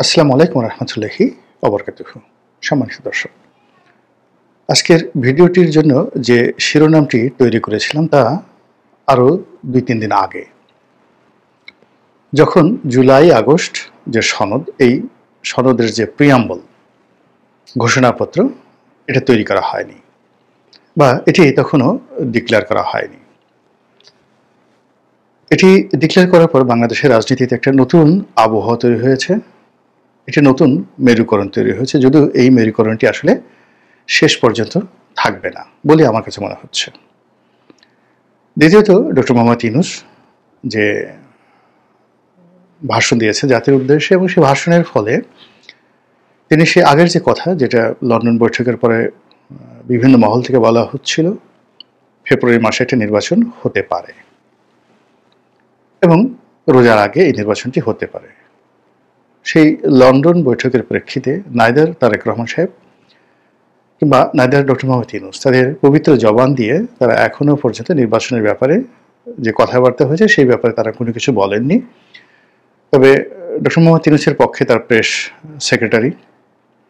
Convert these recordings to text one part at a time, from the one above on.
আসসালামু আলাইকুম রহমতুল্লাহি ওবরকাতুহু। সম্মানিত দর্শক, আজকের ভিডিওটির জন্য যে শিরোনামটি তৈরি করেছিলাম তা আরও ২-৩ দিন আগে, যখন জুলাই আগস্ট যে সনদ, এই সনদের যে প্রিয়াম্বল ঘোষণাপত্র, এটা তৈরি করা হয়নি বা এটি তখনও ডিক্লেয়ার করা হয়নি। এটি ডিক্লেয়ার করার পর বাংলাদেশের রাজনীতিতে একটা নতুন আবহাওয়া তৈরি হয়েছে, একটি নতুন মেরুকরণ তৈরি হয়েছে, যদিও এই মেরুকরণটি আসলে শেষ পর্যন্ত থাকবে না বলে আমার কাছে মনে হচ্ছে। দ্বিতীয়ত, ডক্টর মোহাম্মদ ইউনূস যে ভাষণ দিয়েছে জাতির উদ্দেশ্যে, এবং সেই ভাষণের ফলে তিনি সে আগের যে কথা, যেটা লন্ডন বৈঠকের পরে বিভিন্ন মহল থেকে বলা হচ্ছিল, ফেব্রুয়ারি মাসে একটা নির্বাচন হতে পারে এবং রোজার আগে এই নির্বাচনটি হতে পারে। সেই লন্ডন বৈঠকের প্রেক্ষিতে নাইদার তারেক রহমান সাহেব কিংবা নাইদার ডক্টর মোহাম্মদ ইউনূস তাদের পবিত্র জবান দিয়ে তারা এখনও পর্যন্ত নির্বাচনের ব্যাপারে যে কথাবার্তা হয়েছে সেই ব্যাপারে তারা কোনো কিছু বলেননি। তবে ডক্টর মোহাম্মদ ইউনূসের পক্ষে তার প্রেস সেক্রেটারি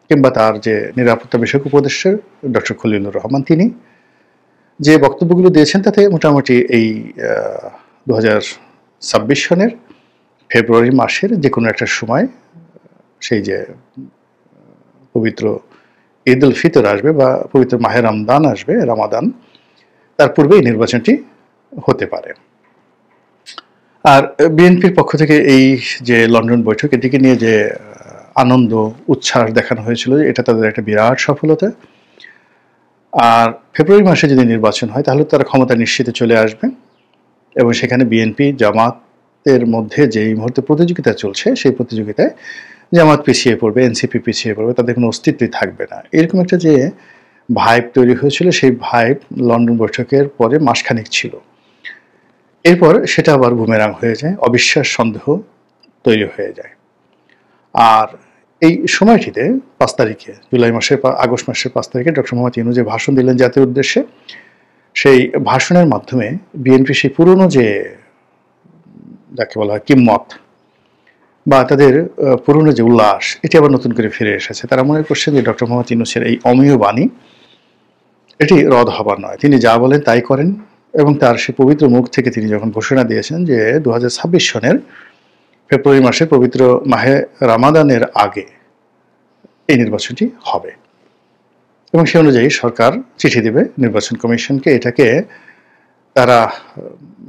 কিংবা তার যে নিরাপত্তা বিষয়ক উপদেষ্টা ডক্টর খলিলুর রহমান, তিনি যে বক্তব্যগুলো দিয়েছেন তাতে মোটামুটি এই 2026 সনের ফেব্রুয়ারি মাসের যে কোনো একটা সময়, সেই যে পবিত্র ঈদ উল ফিতর আসবে বা পবিত্র মাহে রমদান আসবে, রামাদান, তার পূর্বে এই নির্বাচনটি হতে পারে। আর বিএনপির পক্ষ থেকে এই যে লন্ডন বৈঠক, এটিকে নিয়ে যে আনন্দ উচ্ছ্বাস দেখানো হয়েছিল, এটা তাদের একটা বিরাট সফলতা। আর ফেব্রুয়ারি মাসে যদি নির্বাচন হয় তাহলে তারা ক্ষমতা নিশ্চিতে চলে আসবে এবং সেখানে বিএনপি জামাতের মধ্যে যে এই মুহূর্তে প্রতিযোগিতা চলছে, সেই প্রতিযোগিতায় জামাত পিছিয়ে পড়বে, এনসিপি পিছিয়ে পড়বে, তাদের কোনো অস্তিত্বই থাকবে না। এরকম একটা যে ভাইব তৈরি হয়েছিল, সেই ভাইব লন্ডন বৈঠকের পরে মাসখানেক ছিল। এরপর সেটা আবার বুমেরাং হয়ে যায়, অবিশ্বাস সন্দেহ তৈরি হয়ে যায়। আর এই সময়টিতে 5 তারিখে, জুলাই মাসের আগস্ট মাসের 5 তারিখে ডক্টর মোহাম্মদ ইউনূস যে ভাষণ দিলেন জাতির উদ্দেশ্যে, সেই ভাষণের মাধ্যমে বিএনপি সেই পুরনো যে যাকে বলা হয় কিম্মত বা তাদের পুরনো যে উল্লাস, এটি আবার নতুন করে ফিরে এসেছে। তারা মনে করছেন যে ডক্টর মোহাম্মদ ইউনূসের এই অমেয় বাণী, এটি রদ হবার নয়, তিনি যা বলেন তাই করেন। এবং তার সে পবিত্র মুখ থেকে তিনি যখন ঘোষণা দিয়েছেন যে 2026 সনের ফেব্রুয়ারি মাসের পবিত্র মাহে রামাদানের আগে এই নির্বাচনটি হবে এবং সে অনুযায়ী সরকার চিঠি দেবে নির্বাচন কমিশনকে, এটাকে তারা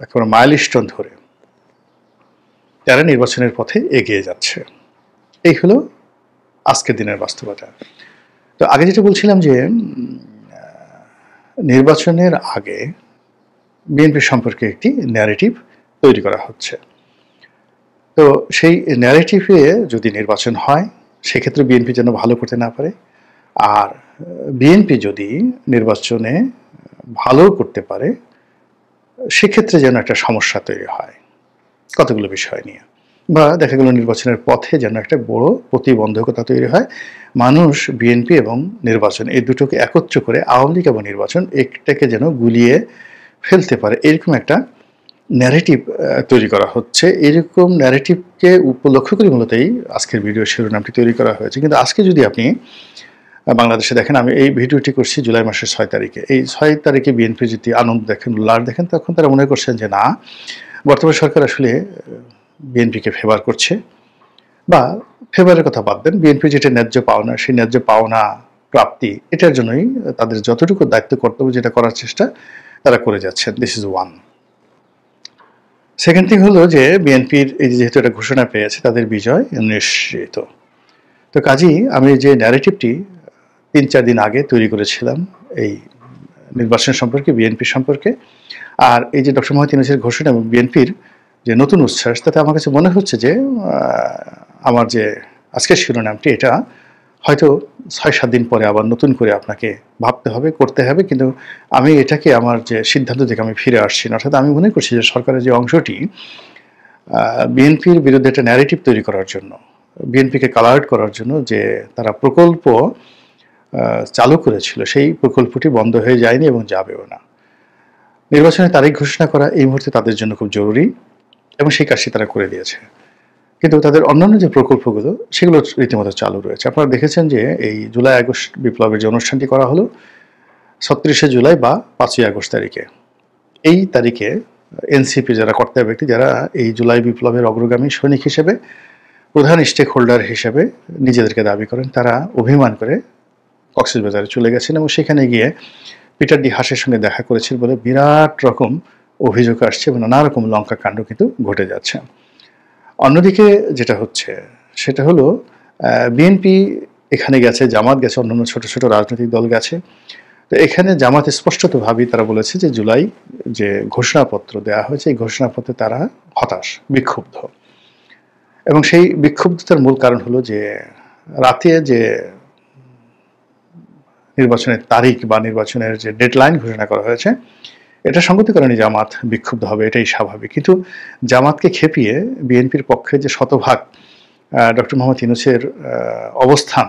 একেবারে মাইলস্টোন ধরে তারা নির্বাচনের পথে এগিয়ে যাচ্ছে। এই হলো আজকের দিনের বাস্তবতা। তো আগে যেটা বলছিলাম যে নির্বাচনের আগে বিএনপি সম্পর্কে একটি ন্যারেটিভ তৈরি করা হচ্ছে। তো সেই ন্যারেটিভে যদি নির্বাচন হয়, সেক্ষেত্রে বিএনপি যেন ভালো করতে না পারে, আর বিএনপি যদি নির্বাচনে ভালো করতে পারে, সেক্ষেত্রে যেন একটা সমস্যা তৈরি হয় কতগুলো বিষয় নিয়ে, বা দেখা গেল নির্বাচনের পথে যেন একটা বড় প্রতিবন্ধকতা তৈরি হয়। মানুষ বিএনপি এবং নির্বাচন এই দুটোকে একত্র করে, আওয়ামী লীগ এবং নির্বাচন, একটাকে যেন গুলিয়ে ফেলতে পারে, এরকম একটা ন্যারেটিভ তৈরি করা হচ্ছে। এরকম ন্যারেটিভকে উপলক্ষ করে মূলত এই আজকের ভিডিও শিরোনামটি তৈরি করা হয়েছে। কিন্তু আজকে যদি আপনি বাংলাদেশে দেখেন, আমি এই ভিডিওটি করছি জুলাই মাসের 6 তারিখে, এই 6 তারিখে বিএনপি যদি আনন্দ দেখেন, উল্লাস দেখেন, তখন তারা মনে করছেন যে না, বর্তমান সরকার আসলে বিএনপিকে ফেভার করছে, বা ফেভারের কথা বাদ দেন, বিএনপি যেটা ন্যায্য পাওনা, সেই ন্যায্য পাওনা প্রাপ্তি, এটার জন্যই তাদের যতটুকু দায়িত্ব কর্তব্য যেটা করার চেষ্টা তারা করে যাচ্ছেন। This is one. Second thing হলো যে বিএনপির এই যেহেতু একটা ঘোষণা পেয়েছে, তাদের বিজয় নিশ্চিত। তো কাজেই আমি যে ন্যারেটিভটি 3-4 দিন আগে তৈরি করেছিলাম এই নির্বাচন সম্পর্কে, বিএনপি সম্পর্কে, আর এই যে ডক্টর মোহাম্মদ ইউনূসের ঘোষণা এবং বিএনপির যে নতুন উচ্ছ্বাস, তাতে আমার কাছে মনে হচ্ছে যে আমার যে আজকের শিরোনামটি, এটা হয়তো 6-7 দিন পরে আবার নতুন করে আপনাকে ভাবতে হবে, করতে হবে। কিন্তু আমি এটাকে আমার যে সিদ্ধান্ত থেকে আমি ফিরে আসছি না। অর্থাৎ আমি মনে করছি যে সরকারের যে অংশটি বিএনপির বিরুদ্ধে একটা ন্যারেটিভ তৈরি করার জন্য, বিএনপিকে কালার্ড করার জন্য যে তারা প্রকল্প চালু করেছিল, সেই প্রকল্পটি বন্ধ হয়ে যায়নি এবং যাবেও না। নির্বাচনের তারিখ ঘোষণা করা এই মুহূর্তে তাদের জন্য খুব জরুরি এবং সেই কাজটি তারা করে দিয়েছে। কিন্তু তাদের অন্যান্য যে প্রকল্পগুলো সেগুলো রীতিমতো চালু রয়েছে। আপনারা দেখেছেন যে এই জুলাই আগস্ট বিপ্লবের যে অনুষ্ঠানটি করা হলো ৩৬শে জুলাই বা ৫ই আগস্ট তারিখে। এই তারিখে এনসিপি যারা কর্তা ব্যক্তি, যারা এই জুলাই বিপ্লবের অগ্রগামী সৈনিক হিসেবে, প্রধান স্টেক হোল্ডার হিসেবে নিজেদেরকে দাবি করেন, তারা অভিমান করে কক্সবাজারে চলে গেছেন এবং সেখানে গিয়ে পিটার ডি হাসের সঙ্গে দেখা করেছিল বলে বিরাট রকম অভিযোগ আসছে এবং নানা রকম লঙ্কা কাণ্ড কিন্তু ঘটে যাচ্ছে। অন্যদিকে যেটা হচ্ছে সেটা হলো বিএনপি এখানে গেছে, জামাত গেছে, অন্যান্য ছোট ছোট রাজনৈতিক দল গেছে। তো এখানে জামাতে স্পষ্টতভাবেই তারা বলেছে যে জুলাই যে ঘোষণাপত্র দেওয়া হয়েছে এই ঘোষণাপত্রে তারা হতাশ, বিক্ষুব্ধ। এবং সেই বিক্ষুব্ধতার মূল কারণ হলো যে রাতে যে নির্বাচনের তারিখ বা নির্বাচনের যে ডেডলাইন ঘোষণা করা হয়েছে এটা সঙ্গতি কারণে জামাত বিক্ষুব্ধ হবে, এটাই স্বাভাবিক। কিন্তু জামাতকে খেপিয়ে বিএনপির পক্ষে যে শতভাগ ডক্টর মোহাম্মদ ইউনূসের অবস্থান,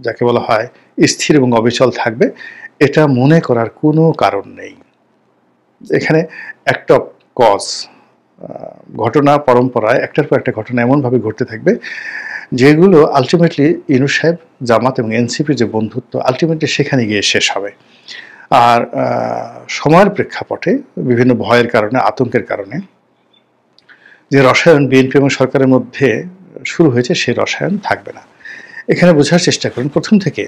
যাকে বলা হয় স্থির এবং অবিচল থাকবে, এটা মনে করার কোনো কারণ নেই। এখানে অ্যাক্ট অফ কজ, ঘটনা পরম্পরায় একটার পর একটা ঘটনা এমনভাবে ঘটতে থাকবে যেগুলো আলটিমেটলি ইউনূস সাহেব, জামাত এবং এনসিপির যে বন্ধুত্ব আলটিমেটলি সেখানে গিয়ে শেষ হবে। আর সময়ের প্রেক্ষাপটে বিভিন্ন ভয়ের কারণে, আতঙ্কের কারণে যে রসায়ন বিএনপি এবং সরকারের মধ্যে শুরু হয়েছে সেই রসায়ন থাকবে না। এখানে বোঝার চেষ্টা করুন প্রথম থেকে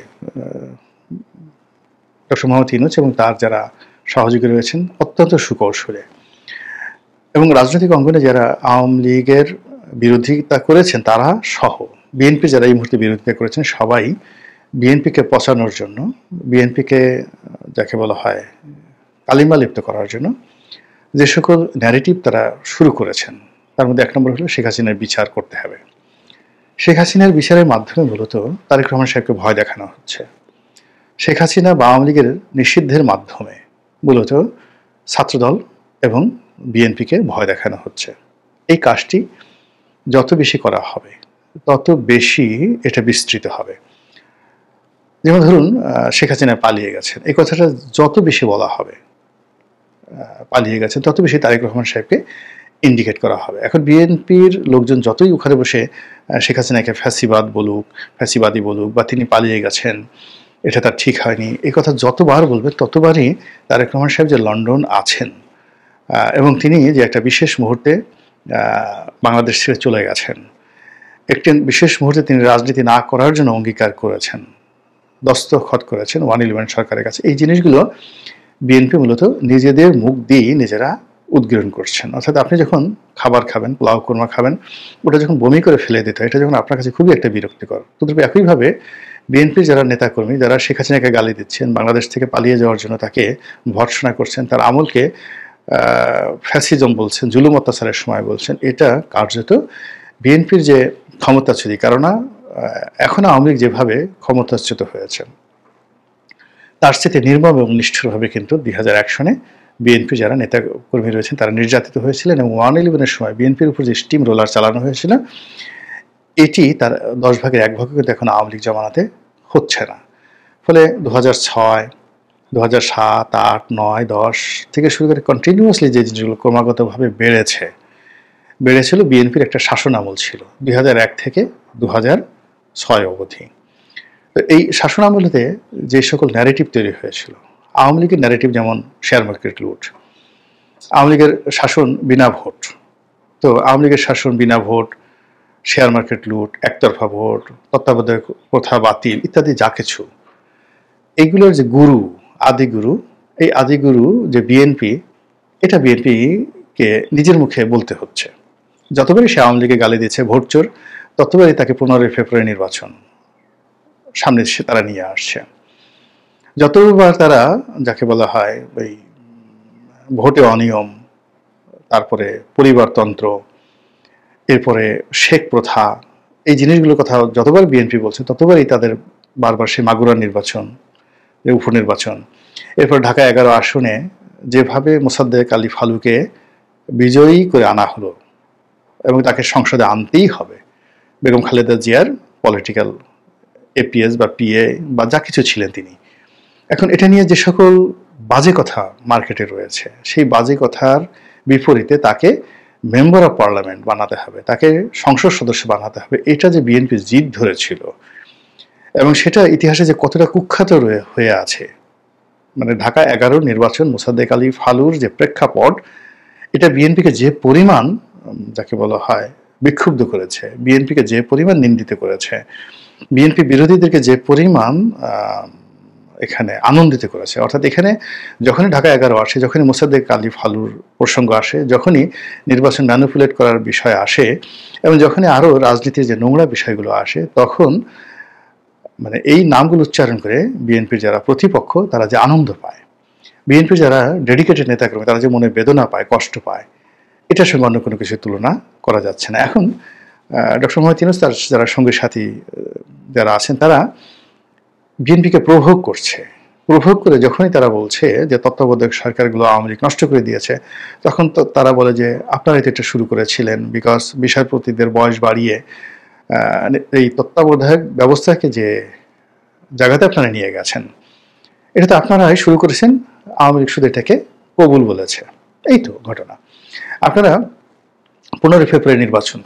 ডক্টর মোহাম্মদ ইউনূস এবং তার যারা সহযোগী রয়েছেন অত্যন্ত সুকৌশলে, এবং রাজনৈতিক অঙ্গনে যারা আওয়ামী লীগের বিরোধিতা করেছেন তারা সহ বিএনপি যারা এই মুহূর্তে বিরোধিতা করেছেন সবাই বিএনপিকে পচানোর জন্য, বিএনপিকে যাকে বলা হয় কালিমা লিপ্ত করার জন্য যে সকল ন্যারেটিভ তারা শুরু করেছেন তার মধ্যে এক নম্বর হলো শেখ হাসিনার বিচার করতে হবে। শেখ হাসিনার বিচারের মাধ্যমে মূলত তারেক রহমান সাহেবকে ভয় দেখানো হচ্ছে। শেখ হাসিনা বা আওয়ামী লীগের নিষিদ্ধের মাধ্যমে মূলত ছাত্রদল এবং বিএনপিকে ভয় দেখানো হচ্ছে। এই কাজটি যত বেশি করা হবে তত বেশি এটা বিস্তৃত হবে। যেমন ধরুন শেখ হাসিনা পালিয়ে গেছেন, এই কথাটা যত বেশি বলা হবে, পালিয়ে গেছেন, তত বেশি তারেক রহমান সাহেবকে ইন্ডিকেট করা হবে। এখন বিএনপির লোকজন যতই ওখানে বসে শেখ হাসিনাকে ফ্যাসিবাদ বলুক, ফ্যাসিবাদী বলুক, বা তিনি পালিয়ে গেছেন, এটা তার ঠিক হয়নি, এই কথা যতবার বলবে ততবারই তারেক রহমান সাহেব যে লন্ডন আছেন এবং তিনি যে একটা বিশেষ মুহূর্তে বাংলাদেশ ছেড়ে চলে গেছেন, একটি বিশেষ মুহূর্তে তিনি রাজনীতি না করার জন্য অঙ্গীকার করেছেন, দস্তখত করেছেন 111 সরকারের কাছে, এই জিনিসগুলো বিএনপি মূলত নিজেদের মুখ দিয়েই নিজেরা উদ্গীরণ করছেন। অর্থাৎ আপনি যখন খাবার খাবেন, পোলাও কোরমা খাবেন, ওটা যখন বমি করে ফেলে দিতে হয়, এটা যখন আপনার কাছে খুবই একটা বিরক্তিকর। তদ্রূপ একইভাবে বিএনপির যারা নেতাকর্মী, যারা শেখ হাসিনাকে গালি দিচ্ছেন, বাংলাদেশ থেকে পালিয়ে যাওয়ার জন্য তাকে ভর্ৎসনা করছেন, তার আমলকে ফ্যাসিজম বলছেন, জুলুম অত্যাচারের সময় বলছেন, এটা কার্যত বিএনপির যে ক্ষমতাচ্যুতি, কেননা এখন আওয়ামী লীগ যেভাবে ক্ষমতাচ্যুত হয়েছে তার সাথে নির্মম এবং নিষ্ঠুরভাবে কিন্তু 2001 সনে বিএনপি যারা নেতাকর্মী রয়েছেন তারা নির্যাতিত হয়েছিলেন, এবং 111-এর সময় বিএনপির উপর যে স্টিম রোলার চালানো হয়েছিল এটি তার 10 ভাগের 1 ভাগ কিন্তু এখন আওয়ামী লীগ জমানাতে হচ্ছে না। ফলে 2006, 2007, 8, 9, 10 থেকে শুরু করে কন্টিনিউয়াসলি যে জিনিসগুলো ক্রমাগতভাবে বেড়েছিল, বিএনপির একটা শাসন আমল ছিল 2001 থেকে 2006 অবধি। তো এই শাসন আমলেতে যে সকল ন্যারেটিভ তৈরি হয়েছিল, আওয়ামী লীগের ন্যারেটিভ যেমন শেয়ার মার্কেট লুট, আওয়ামী লীগের শাসন বিনা ভোট, তো আওয়ামী লীগের শাসন বিনা ভোট, শেয়ার মার্কেট লুট, একতরফা ভোট, তত্ত্বাবধায়ক প্রথা বাতিল ইত্যাদি যা কিছু, এইগুলোর যে গুরু, আদিগুরু, এই আদিগুরু যে বিএনপি, এটা বিএনপিকে নিজের মুখে বলতে হচ্ছে। যতবারই সে আওয়ামী লীগে গালি দিচ্ছে ভোট চোর, ততবারই তাকে 15 ফেব্রুয়ারি নির্বাচন সামনে তারা নিয়ে আসছে। যতবার তারা যাকে বলা হয় ওই ভোটে অনিয়ম, তারপরে পরিবারতন্ত্র, এরপরে শেখ প্রথা, এই জিনিসগুলোর কথা যতবার বিএনপি বলছে ততবারই তাদের বারবার সেই মাগুরা নির্বাচন, উপনির্বাচন, এরপর ঢাকা 11 আসনে যেভাবে মোসাদ্দেক আলী ফালুকে বিজয়ী করে আনা হলো এবং তাকে সংসদে আনতেই হবে, বেগম খালেদা জিয়ার পলিটিক্যাল এপিএস বা পিএ বা যা কিছু ছিলেন তিনি, এখন এটা নিয়ে যে সকল বাজে কথা মার্কেটে রয়েছে সেই বাজে কথার বিপরীতে তাকে মেম্বার অফ পার্লামেন্ট বানাতে হবে, তাকে সংসদ সদস্য বানাতে হবে, এটা যে বিএনপি জিদ ধরেছিল এবং সেটা ইতিহাসে যে কতটা কুখ্যাত হয়ে আছে, মানে ঢাকা 11 নির্বাচন, মোসাদ্দেক আলী ফালুর যে প্রেক্ষাপট, এটা বিএনপিকে যে পরিমাণ যাকে বলা হয় বিক্ষুব্ধ করেছে, বিএনপিকে যে পরিমাণ নিন্দিত করেছে, বিএনপি বিরোধীদেরকে যে পরিমাণ এখানে আনন্দিত করেছে। অর্থাৎ এখানে যখনই ঢাকা 11 আসে, যখনই মোসাদ্দেক আলী ফালুর প্রসঙ্গ আসে, যখনই নির্বাচন ম্যানিপুলেট করার বিষয় আসে এবং যখনই আরও রাজনীতির যে নোংরা বিষয়গুলো আসে, তখন মানে এই নামগুলো উচ্চারণ করে বিএনপির যারা প্রতিপক্ষ তারা যে আনন্দ পায়, বিএনপির যারা ডেডিকেটেড নেতাকর্মী তারা যে মনে বেদনা পায়, কষ্ট পায়, এটার সঙ্গে অন্য কোনো কিছুর তুলনা করা যাচ্ছে না। এখন ডক্টর মোহাম্মদ ইউনূস তার যারা সঙ্গী সাথী যারা আছেন তারা বিএনপিকে প্রভোগ করছে, প্রভোগ করে যখনই তারা বলছে যে তত্ত্বাবধায়ক সরকারগুলো আওয়ামী লীগ নষ্ট করে দিয়েছে, তখন তো তারা বলে যে আপনারাই তো এটা শুরু করেছিলেন, বিকজ বিচারপতিদের বয়স বাড়িয়ে এই তত্ত্বাবধায়ক ব্যবস্থাকে যে জায়গাতে আপনারা নিয়ে গেছেন, এটা তো আপনারাই শুরু করেছেন, আওয়ামী লীগ শুধু এটাকে কবুল বলেছে। এই তো ঘটনা। আপনারা 15 ফেব্রুয়ারি নির্বাচন,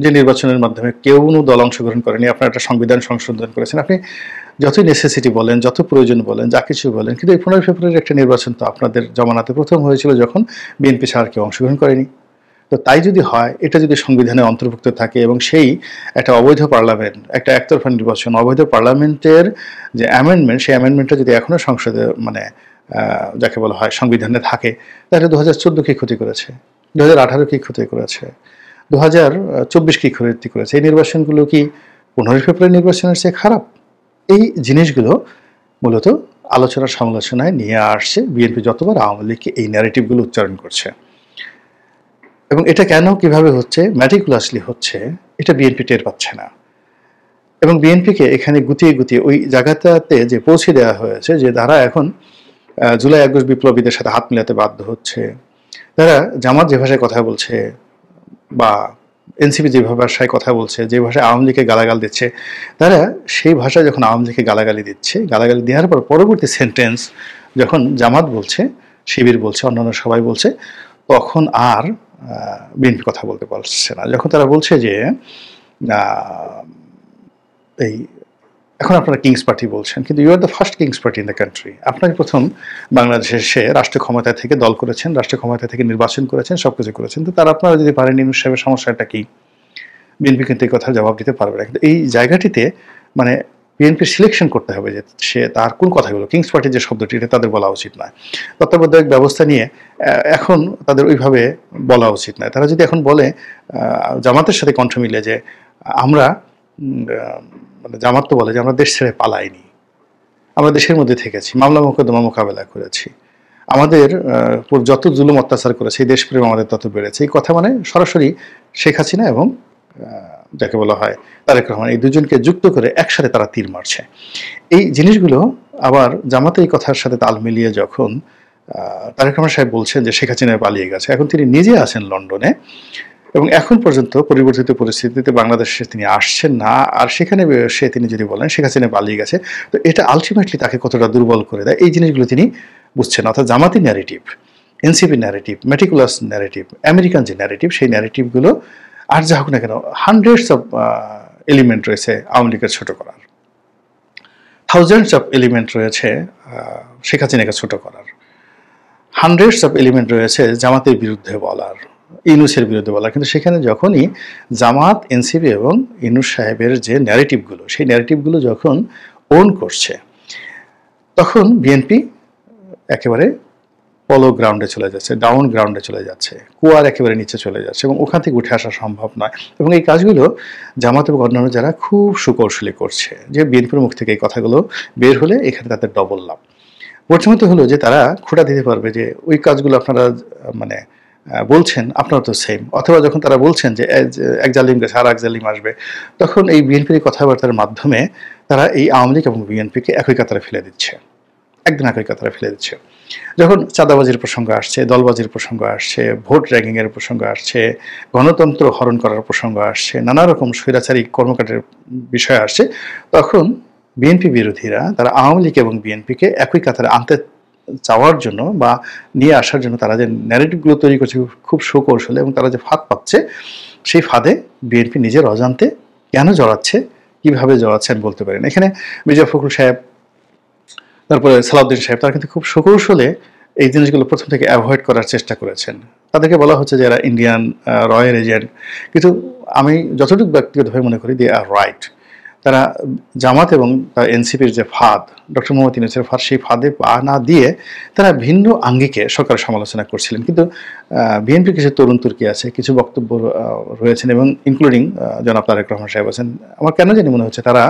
যে নির্বাচনের মাধ্যমে কেউ কোনো দল অংশগ্রহণ করেনি, আপনারা একটা সংবিধান সংশোধন করেছেন, আপনি যতই নেসেসিটি বলেন, যত প্রয়োজন বলেন, যা কিছু বলেন, কিন্তু এই 15 ফেব্রুয়ারির একটা নির্বাচন তো আপনাদের জমানাতে প্রথম হয়েছিল যখন বিএনপি ছাড়া কেউ অংশগ্রহণ করেনি। তো তাই যদি হয়, এটা যদি সংবিধানে অন্তর্ভুক্ত থাকে এবং সেই একটা অবৈধ পার্লামেন্ট, একটা একতরফা নির্বাচন, অবৈধ পার্লামেন্টের যে অ্যামেন্ডমেন্ট, সেই অ্যামেন্ডমেন্টটা যদি এখনও সংসদে মানে যাকে বলা হয় সংবিধানে থাকে, তাহলে 2014 কি ক্ষতি করেছে, 2018 কি ক্ষতি করেছে, 2024 কি ক্ষতি করেছে, এই নির্বাচনগুলো কি 15 ফেব্রুয়ারি নির্বাচনের চেয়ে খারাপ? এই জিনিসগুলো মূলত আলোচনা সমালোচনায় নিয়ে আসছে বিএনপি যতবার আওয়ামী লীগকে এই ন্যারেটিভগুলো উচ্চারণ করছে। এবং এটা কেন কিভাবে হচ্ছে, ম্যাটিকুলাসলি হচ্ছে, এটা বিএনপি টের পাচ্ছে না। এবং বিএনপিকে এখানে গুতিয়ে গুতিয়ে ওই জায়গাটাতে যে পৌঁছে দেওয়া হয়েছে, যে তারা এখন জুলাই আগস্ট বিপ্লবীদের সাথে হাত মিলাতে বাধ্য হচ্ছে, তারা জামাত যে ভাষায় কথা বলছে বা এনসিপি যে ভাষায় কথা বলছে, যে ভাষায় আওয়ামী লীগকে গালাগাল দিচ্ছে, তারা সেই ভাষায় যখন আওয়ামী লীগকে গালাগালি দিচ্ছে, গালাগালি দেওয়ার পর পরবর্তী সেন্টেন্স যখন জামাত বলছে, শিবির বলছে, অন্যান্য সবাই বলছে, তখন আর বিএনপি কথা বলতে পারছে না। যখন তারা বলছে যে এই এখন আপনারা কিংস পার্টি বলছেন, কিন্তু you are the first king's party in the country, আপনারই প্রথম বাংলাদেশে এসে রাষ্ট্র ক্ষমতা থেকে দল করেছেন, রাষ্ট্র ক্ষমতা থেকে নির্বাচন করেছেন, সব কিছু করেছেন, তো তারা আপনারা যদি পারেন ইউনূস সাহেবের সমস্যাটা কি? বিএনপি কিন্তু এই কথার জবাব দিতে পারবে না। কিন্তু এই জায়গাটিতে মানে বিএনপির সিলেকশন করতে হবে যে সে তার কোন কথাগুলো, কিংস পার্টির যে শব্দটি এটা তাদের বলা উচিত নয়, তত্ত্বাবধায়ক ব্যবস্থা নিয়ে এখন তাদের ওইভাবে বলা উচিত নয়। তারা যদি এখন বলে জামাতের সাথে কণ্ঠ মিলে যে আমরা মানে জামাত তো বলে যে আমরা দেশ ছেড়ে পালাইনি, আমরা দেশের মধ্যে থেকেছি, মামলা মোকদ্দমা মোকাবেলা করেছি, আমাদের যত জুলুম অত্যাচার করেছে এই দেশপ্রেম আমাদের তত বেড়েছে, এই কথা মানে সরাসরি শেখ হাসিনা এবং যাকে বলা হয় তারেক রহমান, এই দুজনকে যুক্ত করে একসাথে তারা তীর মারছে। এই জিনিসগুলো আবার জামাতে এই কথার সাথে তাল মিলিয়ে যখন তারেক রহমান সাহেব বলছেন যে শেখ হাসিনা পালিয়ে গেছে, এখন তিনি নিজে আছেন লন্ডনে এবং এখন পর্যন্ত পরিবর্তিত পরিস্থিতিতে বাংলাদেশে তিনি আসছেন না, আর সেখানে সে তিনি যদি বলেন শেখ হাসিনা পালিয়ে গেছে, তো এটা আলটিমেটলি তাকে কতটা দুর্বল করে দেয়, এই জিনিসগুলো তিনি বুঝছেন। অর্থাৎ জামাতি narrative, NCP narrative, meticulous narrative, American যে ন্যারেটিভ, সেই ন্যারেটিভগুলো আর যা হোক না কেন হান্ড্রেডস অফ এলিমেন্ট রয়েছে আওয়ামী লীগের ছোট করার, থাউজেন্ডস অফ এলিমেন্ট রয়েছে শেখ হাসিনাকে ছোট করার, হান্ড্রেডস অফ এলিমেন্ট রয়েছে জামাতের বিরুদ্ধে বলার, ইউনূসের বিরুদ্ধে বলার। কিন্তু সেখানে যখনই জামাত, এনসিপি এবং ইউনূস সাহেবের যে ন্যারেটিভগুলো, সেই ন্যারেটিভগুলো যখন ওন করছে, তখন বিএনপি একেবারে পলো গ্রাউন্ডে চলে যাচ্ছে, ডাউন গ্রাউন্ডে চলে যাচ্ছে, কুয়ার একেবারে নিচে চলে যাচ্ছে এবং ওখান থেকে উঠে আসা সম্ভব নয়। এবং এই কাজগুলো জামাত এবং অন্যান্য যারা খুব সুকৌশলী করছে, যে বিএনপির মুখ থেকে এই কথাগুলো বের হলে এখানে তাদের ডবল লাভ। প্রথমত হলো যে তারা খোঁটা দিতে পারবে যে ওই কাজগুলো আপনারা মানে বলছেন, আপনারা তো সেম, অথবা যখন তারা বলছেন যে এক জালিম গেছে আর এক জালিম আসবে, তখন এই বিএনপির কথাবার্তার মাধ্যমে তারা এই আওয়ামী লীগ এবং বিএনপিকে একই কাতারে ফেলে দিচ্ছে, একদিন একই কাতারে ফেলে দিচ্ছে। যখন চাঁদাবাজির প্রসঙ্গ আসছে, দলবাজির প্রসঙ্গ আসছে, ভোট র্যাগিংয়ের প্রসঙ্গ আসছে, গণতন্ত্র হরণ করার প্রসঙ্গ আসছে, নানা রকম স্বৈরাচারী কর্মকাণ্ডের বিষয় আসছে, তখন বিএনপি বিরোধীরা তারা আওয়ামী লীগ এবং বিএনপিকে একই কাতারে আনতে চাওয়ার জন্য বা নিয়ে আসার জন্য তারা যে ন্যারেটিভগুলো তৈরি করছে খুব সুকৌশলে, এবং তারা যে ফাঁদ পাচ্ছে, সেই ফাঁদে বিএনপি নিজের অজান্তে কেন জড়াচ্ছে, কিভাবে জড়াচ্ছে আমি বলতে পারি না। এখানে মির্জা ফখরুল সাহেব, তারপরে সালাউদ্দিন সাহেব, তারা কিন্তু খুব সুকৌশলে এই জিনিসগুলো প্রথম থেকে অ্যাভয়েড করার চেষ্টা করেছেন। তাদেরকে বলা হচ্ছে যে এরা ইন্ডিয়ান রয়্যাল এজেন্ট, কিন্তু আমি যতটুকু ব্যক্তিগতভাবে মনে করি দে আর রাইট। তারা জামাত এবং এনসিপির যে ফাঁদ, ডক্টর মোহাম্মদ ইউনূসের ফাঁদ, সেই ফাঁদে পা না দিয়ে তারা ভিন্ন আঙ্গিকে সরকারের সমালোচনা করছিলেন। কিন্তু বিএনপির কিছু তরুণ তুর্কি আছে, কিছু বক্তব্য রয়েছেন, এবং ইনক্লুডিং জনাব তারেক রহমান সাহেব আছেন। আমার কেন জানি মনে হচ্ছে তারা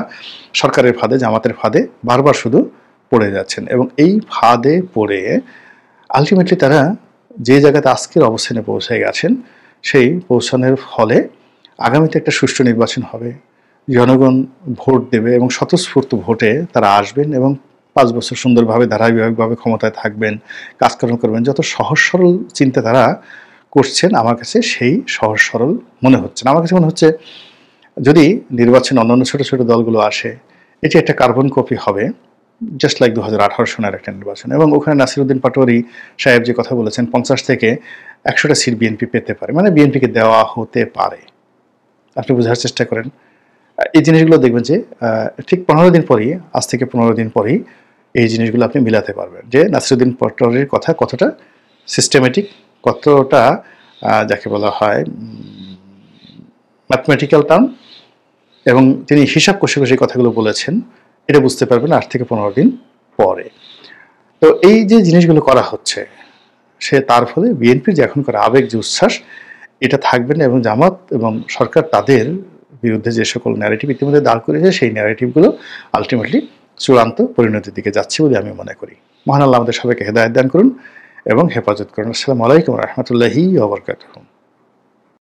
সরকারের ফাঁদে, জামাতের ফাঁদে বারবার শুধু পড়ে যাচ্ছেন, এবং এই ফাঁদে পড়ে আলটিমেটলি তারা যে জায়গাতে আজকের অবস্থানে পৌঁছে গেছেন, সেই পৌঁছানোর ফলে আগামীতে একটা সুষ্ঠু নির্বাচন হবে, জনগণ ভোট দেবে এবং স্বতঃস্ফূর্ত ভোটে তারা আসবেন এবং 5 বছর সুন্দরভাবে ধারাবাহিকভাবে ক্ষমতায় থাকবেন, কাজকর্ম করবেন। যত সহজ সরল চিন্তা তারা করছেন, আমার কাছে সেই সহজ সরল মনে হচ্ছে না। আমার কাছে মনে হচ্ছে যদি নির্বাচনে অন্যান্য ছোট ছোট দলগুলো আসে, এটি একটা কার্বন কপি হবে, জাস্ট লাইক 2018 সনের একটা নির্বাচন। এবং ওখানে নাসিরউদ্দিন পাটোয়ারি সাহেব যে কথা বলেছেন 50 থেকে 100টা সিট বিএনপি পেতে পারে, মানে বিএনপিকে দেওয়া হতে পারে। আপনি বোঝার চেষ্টা করেন। এই জিনিসগুলো দেখবেন যে ঠিক 15 দিন পরেই, আজ থেকে 15 দিন পরেই এই জিনিসগুলো আপনি মিলাতে পারবেন যে নাসিরউদ্দিন পাটোয়ারির কথা কতটা সিস্টেমেটিক, কতটা যাকে বলা হয় ম্যাথমেটিক্যাল টার্ম, এবং তিনি হিসাব কষে কষে কথাগুলো বলেছেন, এটা বুঝতে পারবেন 8 থেকে 15 দিন পরে। তো এই যে জিনিসগুলো করা হচ্ছে, সে তার ফলে বিএনপির যে এখনকার আবেগ, যে উচ্ছ্বাস, এটা থাকবে না, এবং জামাত এবং সরকার তাদের বিরুদ্ধে যে সকল ন্যারেটিভ ইতিমধ্যে দাঁড় করেছে, সেই ন্যারেটিভগুলো আলটিমেটলি চূড়ান্ত পরিণতির দিকে যাচ্ছে বলে আমি মনে করি। মহান আল্লাহ আমাদের সবাইকে হেদায়েত দান করুন এবং হেফাজত করুন। আসসালামু আলাইকুম ওয়া রাহমাতুল্লাহি ওয়া বারাকাতুহু।